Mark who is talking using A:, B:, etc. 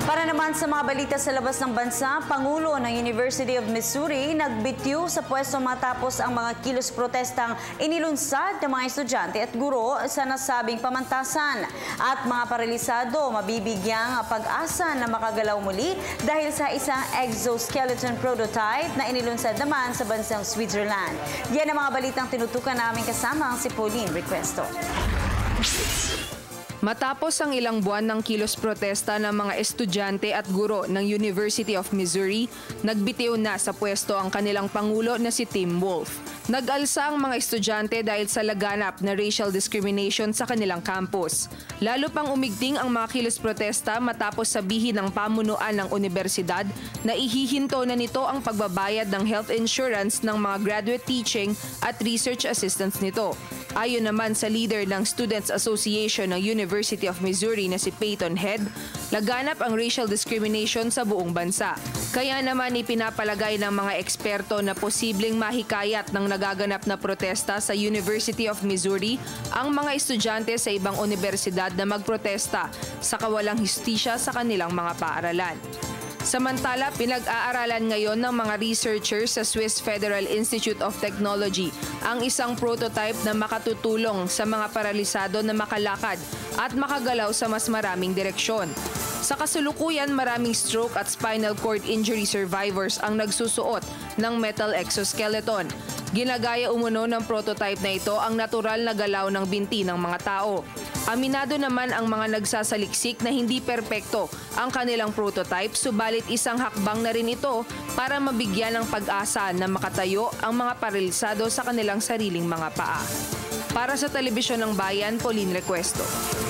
A: Para naman sa mga balita sa labas ng bansa, Pangulo ng University of Missouri nagbitiw sa pwesto matapos ang mga kilos protestang inilunsad ng mga estudyante at guro sa nasabing pamantasan. At mga paralisado mabibigyang pag-asa na makagalaw muli dahil sa isang exoskeleton prototype na inilunsad naman sa bansang Switzerland. Yan ang mga balitang tinutukan namin kasama ang si Pauline Requesto.
B: Matapos ang ilang buwan ng kilos protesta ng mga estudyante at guro ng University of Missouri, nagbitiw na sa pwesto ang kanilang pangulo na si Tim Wolf. Nag-alsa ang mga estudyante dahil sa laganap na racial discrimination sa kanilang campus. Lalo pang umigting ang mga kilos protesta matapos sabihin ng pamunuan ng universidad na ihihinto na nito ang pagbabayad ng health insurance ng mga graduate teaching at research assistants nito. Ayon naman sa leader ng Students Association ng University of Missouri na si Peyton Head, laganap ang racial discrimination sa buong bansa. Kaya naman ipinapalagay ng mga eksperto na posibleng mahikayat ng nagaganap na protesta sa University of Missouri ang mga estudyante sa ibang universidad na magprotesta sa kawalang hustisya sa kanilang mga paaralan. Samantala, pinag-aaralan ngayon ng mga researchers sa Swiss Federal Institute of Technology ang isang prototype na makatutulong sa mga paralisado na makalakad at makagalaw sa mas maraming direksyon. Sa kasalukuyan, maraming stroke at spinal cord injury survivors ang nagsusuot ng metal exoskeleton. Ginagaya umuno ng prototype na ito ang natural na galaw ng binti ng mga tao. Aminado naman ang mga nagsasaliksik na hindi perpekto ang kanilang prototype, subalit isang hakbang na rin ito para mabigyan ng pag-asa na makatayo ang mga paralisado sa kanilang sariling mga paa. Para sa Telebisyon ng Bayan, Pauline Requesto.